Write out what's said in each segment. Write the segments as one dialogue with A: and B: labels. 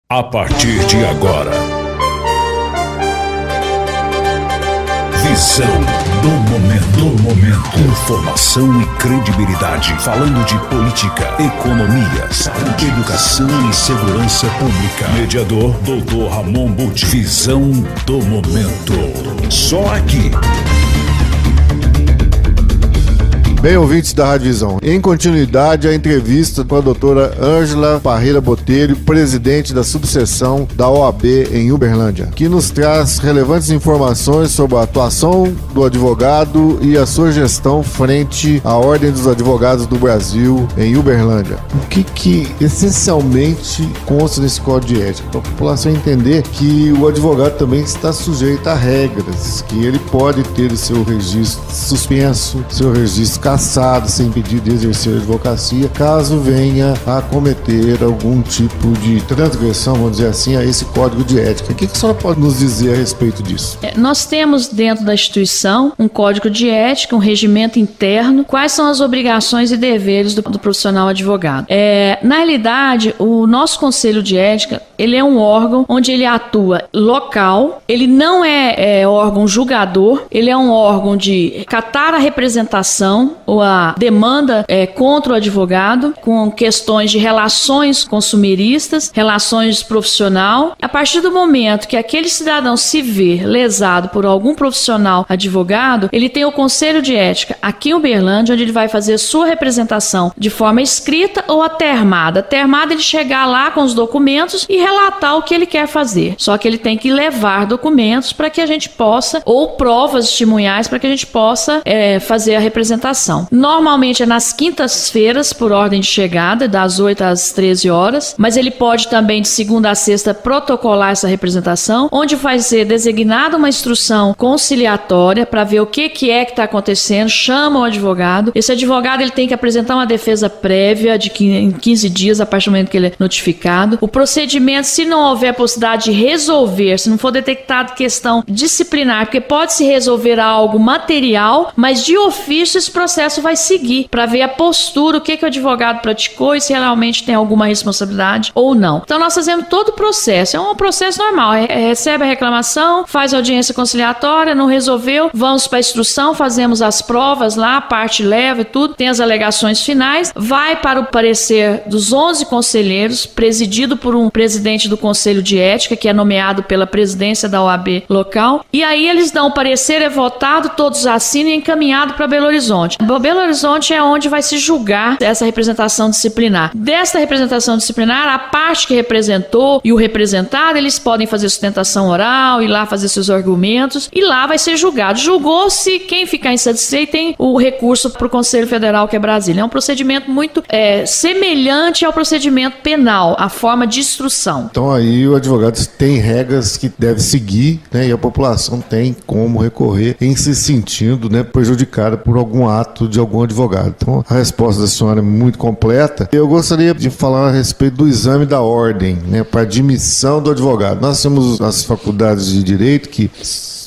A: A partir de agora, visão do momento. Informação e credibilidade. Falando de política, economia, saúde, educação e segurança pública. Mediador Dr. Ramon Butti. Visão do momento. Só aqui.
B: Bem, ouvintes da Rádio Visão, em continuidade a entrevista com a doutora Ângela Parreira Botelho, presidente da subseção da OAB em Uberlândia, que nos traz relevantes informações sobre a atuação do advogado e a sua gestão frente à Ordem dos Advogados do Brasil em Uberlândia. O que essencialmente consta nesse código de ética? Para a população entender que o advogado também está sujeito a regras, que ele pode ter o seu registro suspenso, seu registro cassado, sem pedido de exercer a advocacia, caso venha a cometer algum tipo de transgressão, vamos dizer assim, a esse código de ética. O que a senhora pode nos dizer a respeito disso?
C: Nós temos dentro da instituição um código de ética, um regimento interno, quais são as obrigações e deveres do profissional advogado. Na realidade, o nosso conselho de ética, ele é um órgão onde ele atua local, ele não é órgão julgador, ele é um órgão de catar a representação ou a demanda contra o advogado, com questões de relações consumeristas, relações profissional. A partir do momento que aquele cidadão se vê lesado por algum profissional advogado, ele tem o conselho de ética aqui em Uberlândia, onde ele vai fazer sua representação de forma escrita ou atermada. Atermada, ele chegar lá com os documentos e relatar o que ele quer fazer. Só que ele tem que levar documentos para que a gente possa, ou provas testemunhais para que a gente possa fazer a representação. Normalmente é nas quintas-feiras, por ordem de chegada, das 8 às 13 horas, mas ele pode também de segunda a sexta protocolar essa representação, onde vai ser designada uma instrução conciliatória para ver o que está acontecendo, chama o advogado. Esse advogado ele tem que apresentar uma defesa prévia em 15 dias, a partir do momento que ele é notificado. O procedimento, se não houver possibilidade de resolver, se não for detectado questão disciplinar, porque pode se resolver algo material, mas de ofício esse processo vai seguir para ver a postura, o que o advogado praticou e se realmente tem alguma responsabilidade ou não. Então nós fazemos todo o processo, é um processo normal, recebe a reclamação, faz a audiência conciliatória, não resolveu, vamos para a instrução, fazemos as provas lá, a parte leva e tudo, tem as alegações finais, vai para o parecer dos 11 conselheiros, presidido por um presidente do Conselho de Ética, que é nomeado pela presidência da OAB local, e aí eles dão o parecer, é votado, todos assinam e encaminhado para Belo Horizonte. Belo Horizonte é onde vai se julgar essa representação disciplinar. Desta representação disciplinar, a parte que representou e o representado, eles podem fazer sustentação oral, ir lá fazer seus argumentos e lá vai ser julgado. Julgou-se, quem ficar insatisfeito tem o recurso para o Conselho Federal, que é Brasília. É um procedimento muito semelhante ao procedimento penal, a forma de instrução.
B: Então aí o advogado tem regras que deve seguir, né, e a população tem como recorrer em se sentindo, né, prejudicada por algum ato de algum advogado. Então, a resposta da senhora é muito completa. Eu gostaria de falar a respeito do exame da ordem, né, para admissão do advogado. Nós temos as faculdades de direito que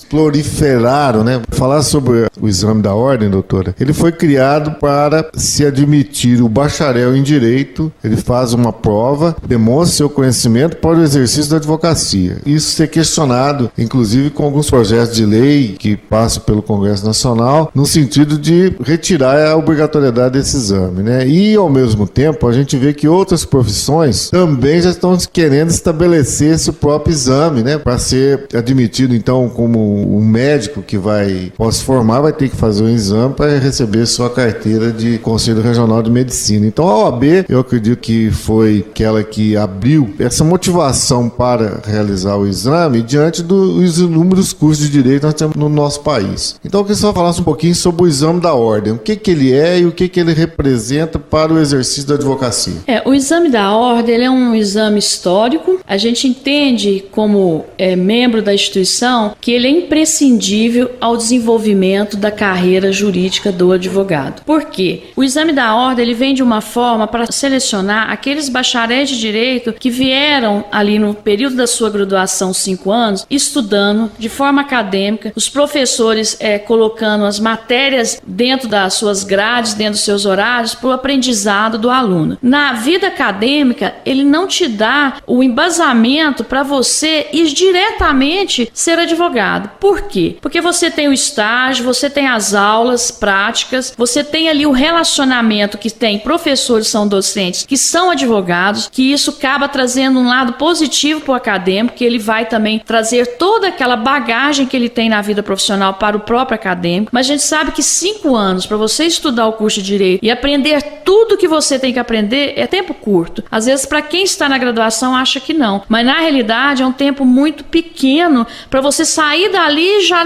B: proliferaram, né? Falar sobre o exame da ordem, doutora, ele foi criado para se admitir o bacharel em direito, ele faz uma prova, demonstra seu conhecimento para o exercício da advocacia. Isso ser questionado, inclusive com alguns projetos de lei que passam pelo Congresso Nacional, no sentido de retirar a obrigatoriedade desse exame, né? E, ao mesmo tempo, a gente vê que outras profissões também já estão querendo estabelecer esse próprio exame, né? Para ser admitido, então, como um médico que vai se formar vai ter que fazer um exame para receber sua carteira de Conselho Regional de Medicina. Então a OAB, eu acredito que foi aquela que abriu essa motivação para realizar o exame diante dos inúmeros cursos de direito que nós temos no nosso país. Então eu queria só falar um pouquinho sobre o exame da ordem, o que ele é e o que ele representa para o exercício da advocacia.
C: O exame da ordem ele é um exame histórico. A gente entende como membro da instituição que ele é imprescindível ao desenvolvimento da carreira jurídica do advogado. Por quê? O exame da ordem ele vem de uma forma para selecionar aqueles bacharéis de direito que vieram ali no período da sua graduação, 5 anos, estudando de forma acadêmica, os professores colocando as matérias dentro das suas grades, dentro dos seus horários, para o aprendizado do aluno. Na vida acadêmica, ele não te dá o embasamento para você ir diretamente ser advogado. Por quê? Porque você tem o estágio, você tem as aulas práticas, você tem ali o relacionamento que tem professores, são docentes, que são advogados, que isso acaba trazendo um lado positivo para o acadêmico, que ele vai também trazer toda aquela bagagem que ele tem na vida profissional para o próprio acadêmico. Mas a gente sabe que 5 anos para você estudar o curso de Direito e aprender tudo que você tem que aprender é tempo curto. Às vezes, para quem está na graduação, acha que não. Mas, na realidade, é um tempo muito pequeno para você sair dali e já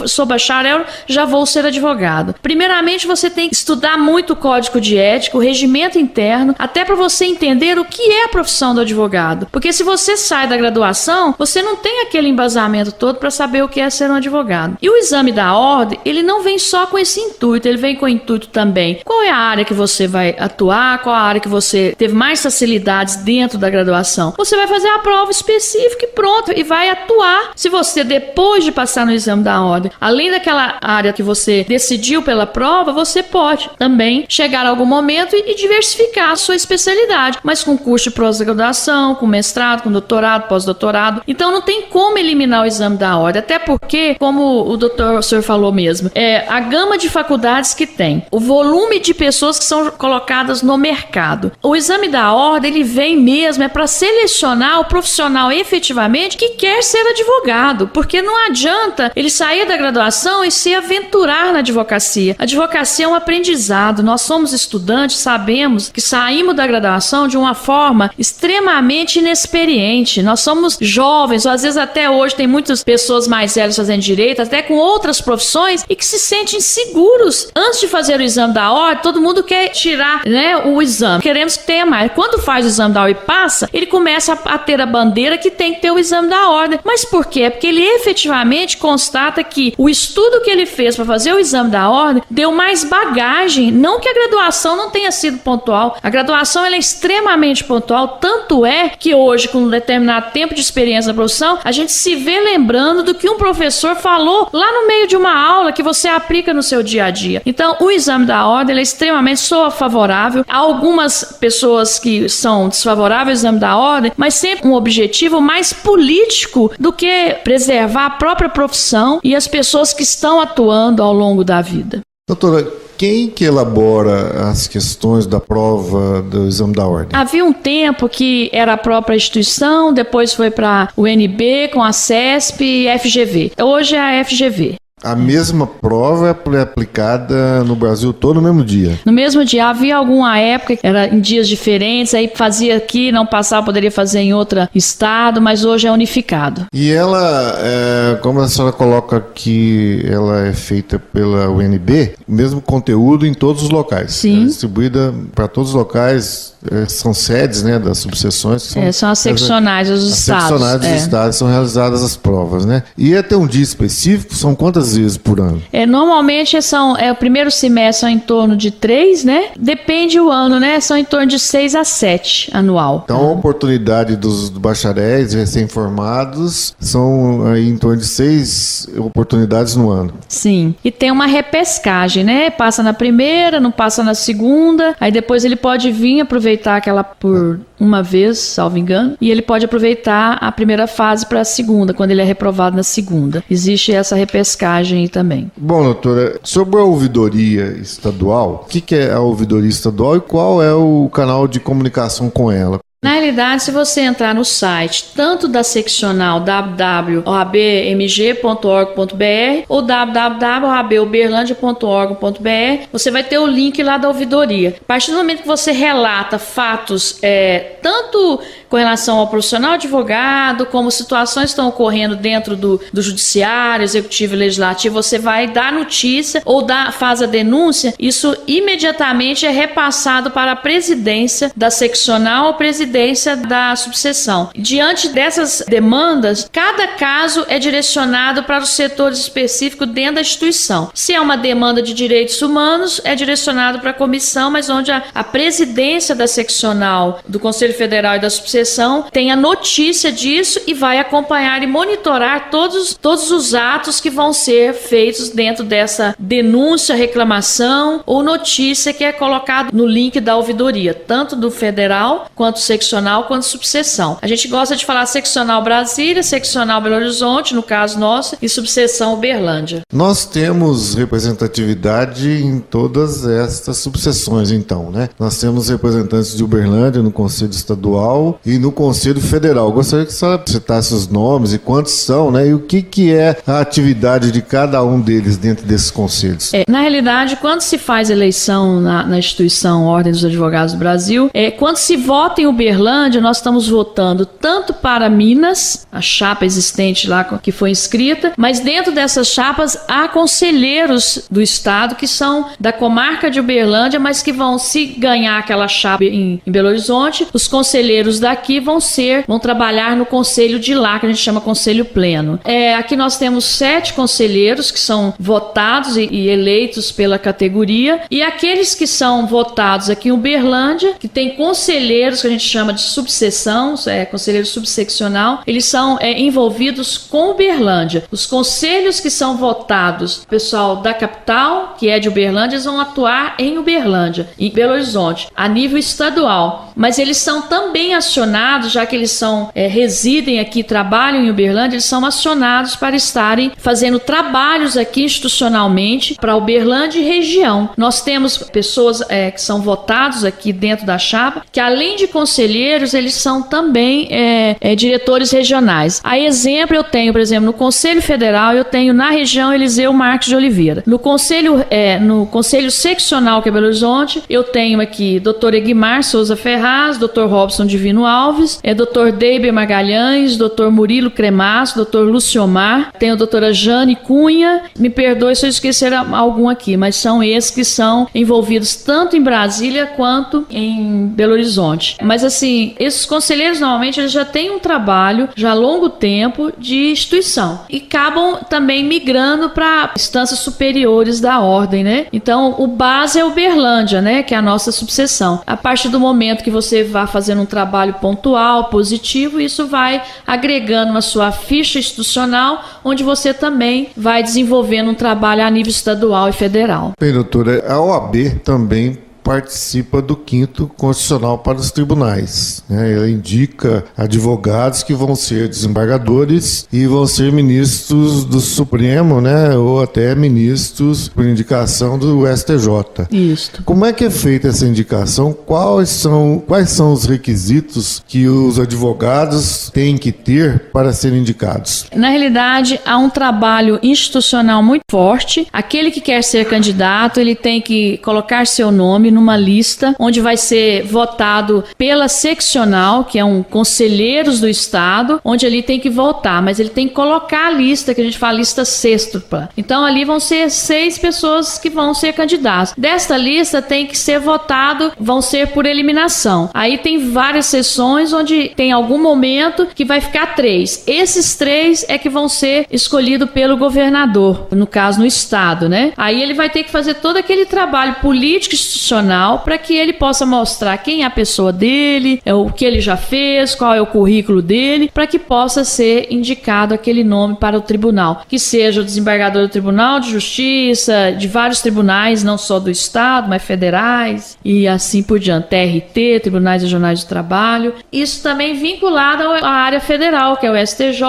C: sou bacharel, já vou ser advogado. Primeiramente, você tem que estudar muito o código de ética, o regimento interno, até para você entender o que é a profissão do advogado. Porque se você sai da graduação, você não tem aquele embasamento todo para saber o que é ser um advogado. E o exame da ordem, ele não vem só com esse intuito, ele vem com o intuito também. Qual é a área que você vai atuar, qual a área que você teve mais facilidades dentro da graduação? Você vai fazer a prova específica e pronto, e vai atuar. Se você, depois de passar no exame da ordem, além daquela área que você decidiu pela prova, você pode também chegar a algum momento e diversificar a sua especialidade, mas com curso de pós-graduação, com mestrado, com doutorado, pós-doutorado. Então não tem como eliminar o exame da ordem, até porque, como o senhor falou mesmo, a gama de faculdades que tem, o volume de pessoas que são colocadas no mercado. O exame da ordem, ele vem mesmo para selecionar o profissional efetivamente que quer ser advogado, porque não adianta ele sair da graduação e se aventurar na advocacia. A advocacia é um aprendizado. Nós somos estudantes, sabemos que saímos da graduação de uma forma extremamente inexperiente. Nós somos jovens, ou às vezes até hoje tem muitas pessoas mais velhas fazendo direito, até com outras profissões, e que se sentem seguros. Antes de fazer o exame da ordem, todo mundo quer tirar, o exame. Queremos que tenha mais. Quando faz o exame da ordem e passa, ele começa a ter a bandeira que tem que ter o exame da ordem. Mas por quê? É porque ele efetivamente constata que o estudo que ele fez para fazer o exame da ordem deu mais bagagem. Não que a graduação não tenha sido pontual. A graduação ela é extremamente pontual, tanto é que hoje, com um determinado tempo de experiência na profissão, a gente se vê lembrando do que um professor falou lá no meio de uma aula que você aplica no seu dia a dia. Então, o exame da ordem ele é extremamente favorável. Há algumas pessoas que são desfavoráveis ao exame da ordem, mas sempre um objetivo mais político do que preservar a própria profissão e as pessoas que estão atuando ao longo da vida.
B: Doutora, quem que elabora as questões da prova do exame da ordem?
C: Havia um tempo que era a própria instituição, depois foi para o UNB com a CESP e a FGV. Hoje é a FGV.
B: A mesma prova é aplicada no Brasil todo no mesmo dia? No
C: mesmo dia. Havia alguma época que era em dias diferentes, aí fazia aqui, não passava, poderia fazer em outro estado, mas hoje é unificado.
B: E ela, como a senhora coloca que ela é feita pela UNB, o mesmo conteúdo em todos os locais?
C: Sim.
B: Ela é distribuída para todos os locais, são sedes, das subseções?
C: São as seccionais dos estados.
B: As seccionais dos estados são realizadas as provas, E até um dia específico, são quantas vezes por ano?
C: Normalmente o primeiro semestre são em torno de 3, Depende o ano, São em torno de 6 a 7 anual.
B: Então a oportunidade dos bacharéis recém-formados são aí em torno de 6 oportunidades no ano.
C: Sim. E tem uma repescagem, Passa na primeira, não passa na segunda, aí depois ele pode vir aproveitar aquela por uma vez, salvo engano, e ele pode aproveitar a primeira fase para a segunda, quando ele é reprovado na segunda. Existe essa repescagem aí também.
B: Bom, doutora, sobre a ouvidoria estadual, o que é a ouvidoria estadual e qual é o canal de comunicação com ela?
C: Na realidade, se você entrar no site, tanto da seccional www.oabmg.org.br ou www.oabuberlandia.org.br, você vai ter o link lá da ouvidoria. A partir do momento que você relata fatos, tanto com relação ao profissional advogado, como situações que estão ocorrendo dentro do judiciário, executivo e legislativo, você vai dar notícia ou faz a denúncia, isso imediatamente é repassado para a presidência da seccional ou presidência presidência da subseção. Diante dessas demandas, cada caso é direcionado para os setores específicos dentro da instituição. Se é uma demanda de direitos humanos, é direcionado para a comissão, mas onde a presidência da seccional do Conselho Federal e da subseção tem a notícia disso e vai acompanhar e monitorar todos os atos que vão ser feitos dentro dessa denúncia, reclamação ou notícia que é colocado no link da ouvidoria, tanto do federal, quanto seccional, quanto subseção. A gente gosta de falar seccional Brasília, seccional Belo Horizonte, no caso nosso, e subseção Uberlândia.
B: Nós temos representatividade em todas estas subseções, então, né? Nós temos representantes de Uberlândia no Conselho Estadual e no Conselho Federal. Gostaria que você citasse os nomes e quantos são, né? E o que é a atividade de cada um deles dentro desses conselhos?
C: Na realidade, quando se faz eleição na instituição Ordem dos Advogados do Brasil, quando se vota em Uberlândia, nós estamos votando tanto para Minas, a chapa existente lá que foi inscrita, mas dentro dessas chapas há conselheiros do estado que são da comarca de Uberlândia, mas que vão, se ganhar aquela chapa em Belo Horizonte, os conselheiros daqui vão trabalhar no conselho de lá, que a gente chama conselho pleno. Aqui nós temos 7 conselheiros que são votados e eleitos pela categoria, e aqueles que são votados aqui em Uberlândia, que tem conselheiros que a gente chama de subseção, conselheiro subseccional, eles são envolvidos com Uberlândia. Os conselhos que são votados, o pessoal da capital, que é de Uberlândia, eles vão atuar em Uberlândia, em Belo Horizonte, a nível estadual. Mas eles são também acionados, já que eles residem aqui, trabalham em Uberlândia, eles são acionados para estarem fazendo trabalhos aqui institucionalmente para Uberlândia e região. Nós temos pessoas que são votados aqui dentro da chapa, que além de conselheiros, eles são também diretores regionais. A exemplo, eu tenho, por exemplo, no Conselho Federal, eu tenho na região Eliseu Marques de Oliveira. No Conselho Seccional, que é Belo Horizonte, eu tenho aqui Dr. Egmar Souza Ferraz, Dr. Robson Divino Alves, Dr. Deiber Magalhães, Dr. Murilo Cremasso, Dr. Luciomar, tenho a doutora Jane Cunha, me perdoe se eu esquecer algum aqui, mas são esses que são envolvidos tanto em Brasília quanto em Belo Horizonte. Mas assim, esses conselheiros normalmente eles já têm um trabalho já há longo tempo de instituição e acabam também migrando para instâncias superiores da ordem, né? Então, o base é Uberlândia, né? Que é a nossa subseção. A partir do momento que você vá fazendo um trabalho pontual, positivo, isso vai agregando na sua ficha institucional, onde você também vai desenvolvendo um trabalho a nível estadual e federal.
B: Bem, doutora, a OAB também participa do 5º Constitucional para os Tribunais, né? Ela indica advogados que vão ser desembargadores e vão ser ministros do Supremo, né? Ou até ministros por indicação do STJ.
C: Isso.
B: Como é que é feita essa indicação? Quais são os requisitos que os advogados têm que ter para serem indicados?
C: Na realidade, há um trabalho institucional muito forte. Aquele que quer ser candidato, ele tem que colocar seu nome numa lista onde vai ser votado pela seccional, que é um conselheiros do estado, onde ele tem que votar, mas ele tem que colocar a lista, que a gente fala lista sextupla. Então ali vão ser 6 pessoas que vão ser candidatos. Desta lista tem que ser votado, vão ser por eliminação. Aí tem várias sessões onde tem algum momento que vai ficar 3. Esses 3 é que vão ser escolhidos pelo governador, no caso no estado, né? Aí ele vai ter que fazer todo aquele trabalho político institucional para que ele possa mostrar quem é a pessoa dele, o que ele já fez, qual é o currículo dele, para que possa ser indicado aquele nome para o tribunal, que seja o desembargador do Tribunal de Justiça, de vários tribunais, não só do estado, mas federais e assim por diante, TRT, Tribunais Regionais do Trabalho. Isso também vinculado à área federal, que é o STJ,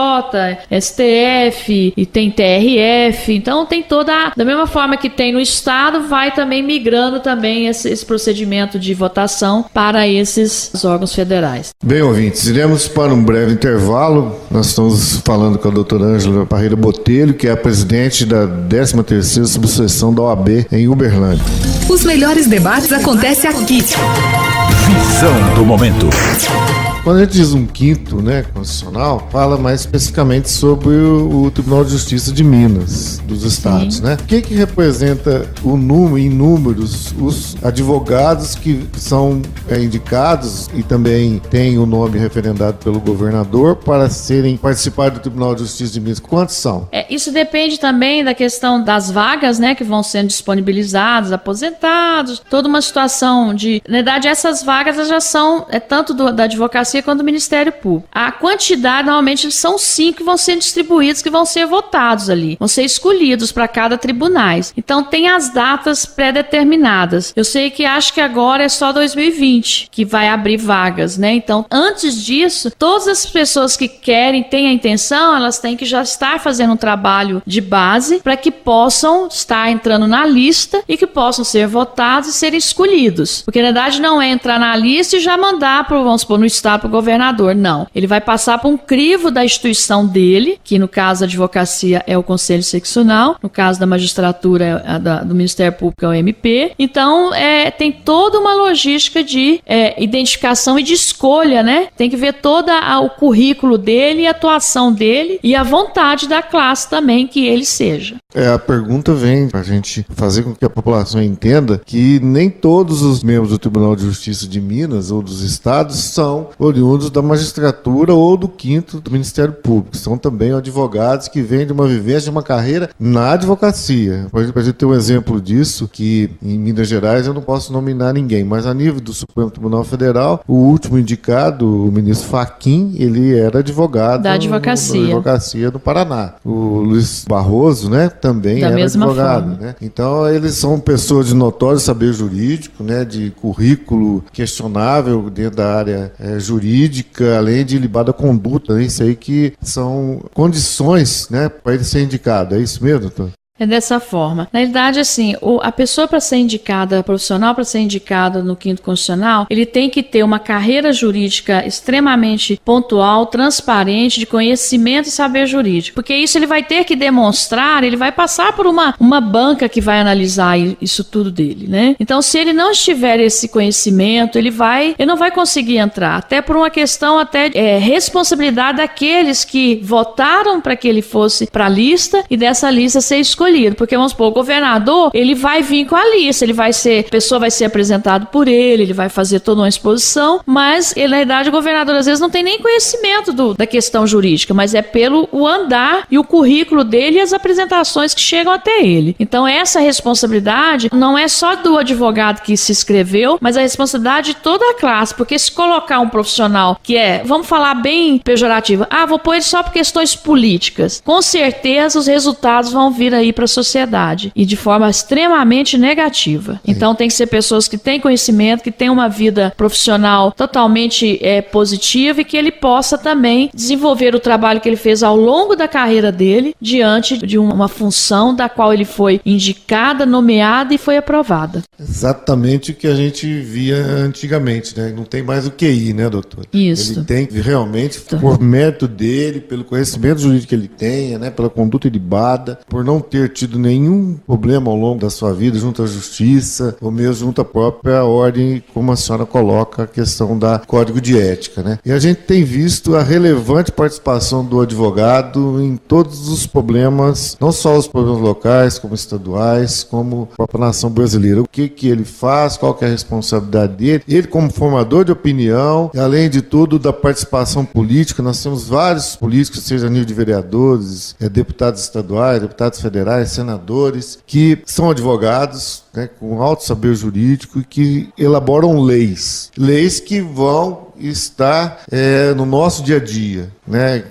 C: STF e tem TRF, então tem toda, da mesma forma que tem no estado, vai também migrando também esse procedimento de votação para esses órgãos federais.
B: Bem, ouvintes, iremos para um breve intervalo. Nós estamos falando com a doutora Ângela Parreira Botelho, que é a presidente da 13ª subseção da OAB em Uberlândia.
D: Os melhores debates acontecem aqui.
A: Visão do momento.
B: Quando a gente diz um quinto, né, constitucional, fala mais especificamente sobre o Tribunal de Justiça de Minas, dos estados,
C: Sim.
B: né? O que representa em números os advogados que são indicados e também têm o nome referendado pelo governador para participar do Tribunal de Justiça de Minas? Quantos são?
C: Isso depende também da questão das vagas, né, que vão sendo disponibilizadas, aposentados, toda uma situação de... Na verdade, essas vagas elas já são tanto da advocacia quanto do Ministério Público. A quantidade, normalmente, são 5 que vão ser distribuídos, que vão ser votados ali, vão ser escolhidos para cada tribunais. Então, tem as datas pré-determinadas. Eu sei que acho que agora é só 2020 que vai abrir vagas, né? Então, antes disso, todas as pessoas que querem, têm a intenção, elas têm que já estar fazendo um trabalho de base para que possam estar entrando na lista e que possam ser votados e serem escolhidos. Porque, na verdade, não é entrar na lista e já mandar, vamos supor, no estado para o governador. Não. Ele vai passar por um crivo da instituição dele, que no caso da advocacia é o Conselho Seccional, no caso da magistratura do Ministério Público é o MP. Então, tem toda uma logística de identificação e de escolha, né? Tem que ver todo o currículo dele, a atuação dele e a vontade da classe também que ele seja.
B: A pergunta vem para a gente fazer com que a população entenda que nem todos os membros do Tribunal de Justiça de Minas ou dos estados são oriundos da magistratura ou do 5º do Ministério Público. São também advogados que vêm de uma vivência, de uma carreira na advocacia. Por exemplo, a gente tem um exemplo disso, que em Minas Gerais eu não posso nominar ninguém, mas a nível do Supremo Tribunal Federal, o último indicado, o ministro Fachin, ele era advogado da advocacia do Paraná. O Luiz Barroso, né, também era advogado. Né? Então, eles são pessoas de notório saber jurídico, né, de currículo questionável dentro da área jurídica, além de libada conduta, né? Isso aí que são condições, né, para ele ser indicado. É isso mesmo, doutor?
C: É dessa forma. Na verdade, assim, a pessoa para ser indicada, profissional para ser indicada no 5º Constitucional, ele tem que ter uma carreira jurídica extremamente pontual, transparente, de conhecimento e saber jurídico. Porque isso ele vai ter que demonstrar, ele vai passar por uma banca que vai analisar isso tudo dele, né? Então, se ele não estiver esse conhecimento, ele não vai conseguir entrar. Até por uma questão responsabilidade daqueles que votaram para que ele fosse para a lista e dessa lista ser escolhido. Porque, vamos supor, o governador, ele vai vir com a lista, a pessoa vai ser apresentada por ele vai fazer toda uma exposição, mas, na verdade, o governador, às vezes, não tem nem conhecimento da questão jurídica, mas é pelo o andar e o currículo dele e as apresentações que chegam até ele. Então, essa responsabilidade não é só do advogado que se inscreveu, mas a responsabilidade de toda a classe, porque se colocar um profissional que vamos falar bem pejorativo, vou pôr ele só por questões políticas, com certeza os resultados vão vir aí para a sociedade e de forma extremamente negativa. Então tem que ser pessoas que têm conhecimento, que têm uma vida profissional totalmente positiva e que ele possa também desenvolver o trabalho que ele fez ao longo da carreira dele diante de uma função da qual ele foi indicada, nomeada e foi aprovada.
B: Exatamente o que a gente via antigamente, né? Não tem mais o QI, né, doutor?
C: Isso.
B: Ele tem realmente, por mérito dele, pelo conhecimento jurídico que ele tenha, né, pela conduta ilibada, por não ter tido nenhum problema ao longo da sua vida junto à justiça, ou mesmo junto à própria ordem, como a senhora coloca a questão da código de ética, né? E a gente tem visto a relevante participação do advogado em todos os problemas, não só os problemas locais, como estaduais, como a própria nação brasileira. O que ele faz, qual que é a responsabilidade dele, ele como formador de opinião, e além de tudo da participação política. Nós temos vários políticos, seja a nível de vereadores, deputados estaduais, deputados federais, senadores, que são advogados, né, com alto saber jurídico e que elaboram leis que vão estar no nosso dia a dia, né,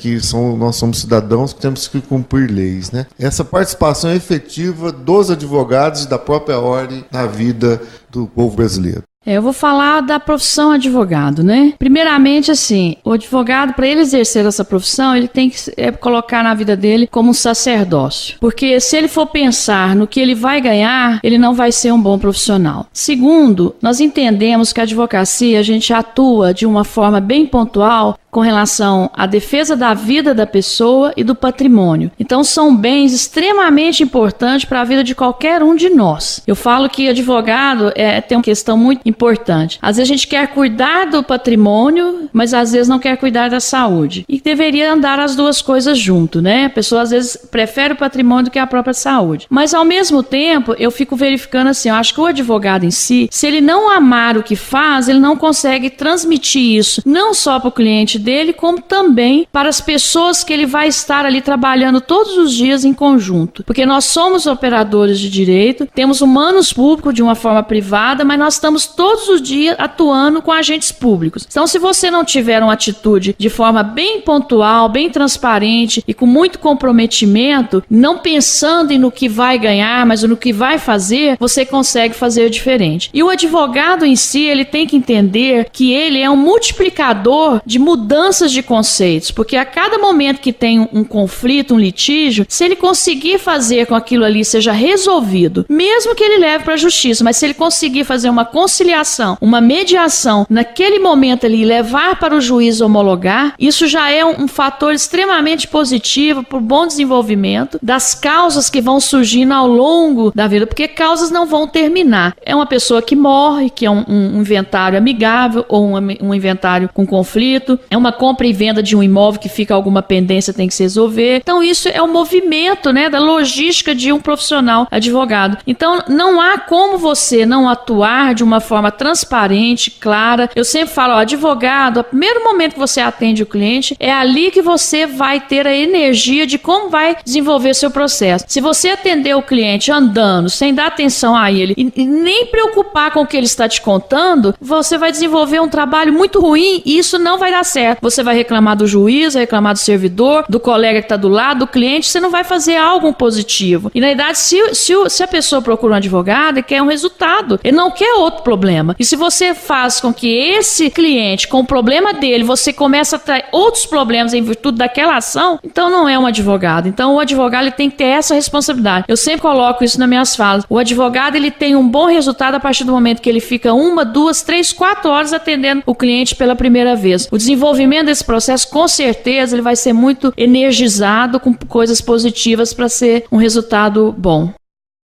B: nós somos cidadãos que temos que cumprir leis, né? Essa participação efetiva dos advogados e da própria ordem na vida do povo brasileiro.
C: Eu vou falar da profissão advogado, né? Primeiramente, assim, o advogado, para ele exercer essa profissão, ele tem que colocar na vida dele como um sacerdócio. Porque se ele for pensar no que ele vai ganhar, ele não vai ser um bom profissional. Segundo, nós entendemos que a advocacia, a gente atua de uma forma bem pontual com relação à defesa da vida da pessoa e do patrimônio. Então são bens extremamente importantes para a vida de qualquer um de nós. Eu falo que advogado tem uma questão muito importante. Às vezes a gente quer cuidar do patrimônio, mas às vezes não quer cuidar da saúde. E deveria andar as duas coisas junto, né? A pessoa às vezes prefere o patrimônio do que a própria saúde. Mas ao mesmo tempo, eu fico verificando assim, eu acho que o advogado em si, se ele não amar o que faz, ele não consegue transmitir isso, não só para o cliente dele, como também para as pessoas que ele vai estar ali trabalhando todos os dias em conjunto. Porque nós somos operadores de direito, temos humanos públicos de uma forma privada, mas nós estamos todos os dias atuando com agentes públicos. Então, se você não tiver uma atitude de forma bem pontual, bem transparente e com muito comprometimento, não pensando no que vai ganhar, mas no que vai fazer, você consegue fazer diferente. E o advogado em si, ele tem que entender que ele é um multiplicador de mudanças de conceitos, porque a cada momento que tem um conflito, um litígio, se ele conseguir fazer com que aquilo ali seja resolvido, mesmo que ele leve para a justiça, mas se ele conseguir fazer uma conciliação, uma mediação, naquele momento ali, levar para o juiz homologar, isso já é um fator extremamente positivo para o bom desenvolvimento das causas que vão surgindo ao longo da vida, porque causas não vão terminar. É uma pessoa que morre, que é um inventário amigável ou um inventário com conflito, é uma compra e venda de um imóvel que fica alguma pendência, tem que se resolver. Então isso é o movimento, né, da logística de um profissional advogado. Então não há como você não atuar de uma forma transparente, clara. Eu sempre falo, advogado, o primeiro momento que você atende o cliente, é ali que você vai ter a energia de como vai desenvolver seu processo. Se você atender o cliente andando, sem dar atenção a ele e nem preocupar com o que ele está te contando, você vai desenvolver um trabalho muito ruim e isso não vai dar certo. Você vai reclamar do juiz, vai reclamar do servidor, do colega que está do lado, do cliente, você não vai fazer algo positivo. E na verdade, se a pessoa procura um advogado, ele quer um resultado, ele não quer outro problema. E se você faz com que esse cliente, com o problema dele, você começa a trazer outros problemas em virtude daquela ação, então não é um advogado. Então o advogado ele tem que ter essa responsabilidade. Eu sempre coloco isso nas minhas falas. O advogado ele tem um bom resultado a partir do momento que ele fica 1, 2, 3, 4 horas atendendo o cliente pela primeira vez. O desenvolvimento desse processo, com certeza, ele vai ser muito energizado com coisas positivas para ser um resultado bom.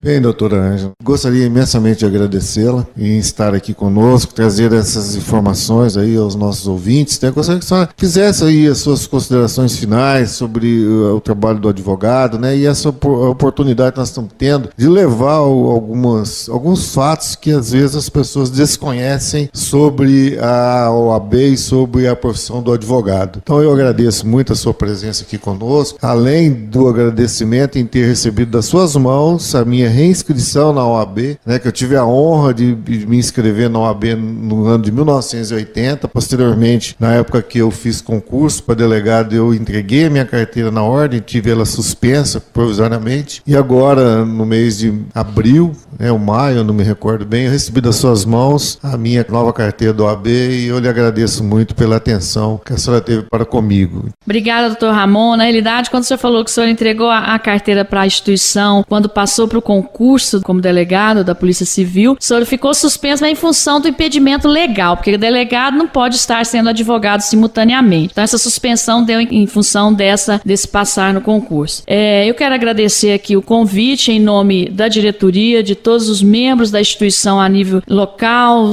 B: Bem, doutora Ângela, gostaria imensamente de agradecê-la em estar aqui conosco, trazer essas informações aí aos nossos ouvintes. Gostaria que a senhora fizesse aí as suas considerações finais sobre o trabalho do advogado, né, e essa oportunidade que nós estamos tendo de levar alguns fatos que às vezes as pessoas desconhecem sobre a OAB e sobre a profissão do advogado. Então eu agradeço muito a sua presença aqui conosco, além do agradecimento em ter recebido das suas mãos a minha reinscrição na OAB, né, que eu tive a honra de me inscrever na OAB no ano de 1980. Posteriormente, na época que eu fiz concurso para delegado, eu entreguei a minha carteira na ordem, tive ela suspensa provisoriamente. E agora, no mês de abril, ou maio, eu não me recordo bem, eu recebi das suas mãos a minha nova carteira da OAB e eu lhe agradeço muito pela atenção que a senhora teve para comigo.
C: Obrigada, doutor Ramon. Na realidade, quando o senhor falou que o senhor entregou a carteira para a instituição, quando passou para o concurso como delegado da Polícia Civil, o senhor ficou suspenso, mas em função do impedimento legal, porque o delegado não pode estar sendo advogado simultaneamente. Então essa suspensão deu em função desse passar no concurso. Eu quero agradecer aqui o convite em nome da diretoria, de todos os membros da instituição a nível local,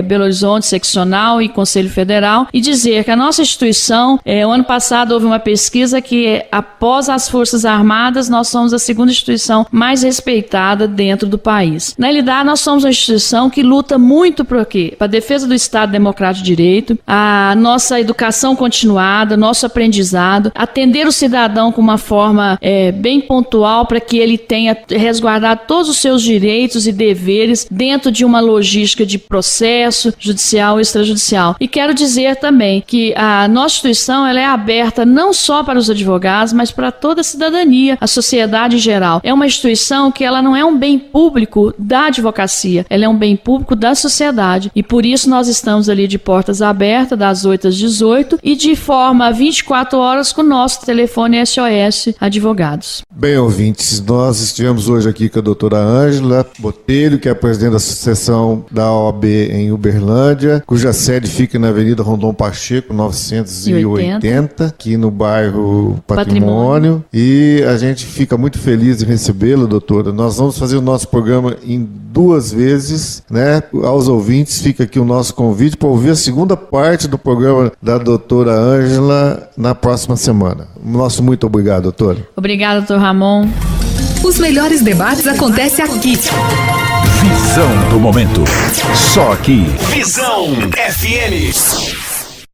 C: Belo Horizonte, seccional e Conselho Federal, e dizer que a nossa instituição, o ano passado houve uma pesquisa que após as Forças Armadas, nós somos a segunda instituição mais respeitada dentro do país. Na realidade, nós somos uma instituição que luta muito por quê? Para a defesa do Estado Democrático de Direito, a nossa educação continuada, nosso aprendizado, atender o cidadão com uma forma bem pontual para que ele tenha resguardado todos os seus direitos e deveres dentro de uma logística de processo judicial e extrajudicial. E quero dizer também que a nossa instituição ela é aberta não só para os advogados, mas para toda a cidadania, a sociedade em geral. É uma instituição que ela ela não é um bem público da advocacia, ela é um bem público da sociedade. E por isso nós estamos ali de portas abertas, das 8 às 18, e de forma 24 horas com o nosso telefone SOS Advogados.
B: Bem, ouvintes, nós estivemos hoje aqui com a doutora Ângela Botelho, que é a presidente da Associação da OAB em Uberlândia, cuja sede fica na Avenida Rondon Pacheco, 980, aqui no bairro Patrimônio. E a gente fica muito feliz em recebê-la, doutora. Nós vamos fazer o nosso programa em 2 vezes, né? Aos ouvintes, fica aqui o nosso convite para ouvir a segunda parte do programa da doutora Ângela na próxima semana. Nosso muito obrigado, doutora.
C: Obrigada, doutor Ramon.
D: Os melhores debates acontecem aqui.
A: Visão do momento. Só aqui.
E: Visão FM.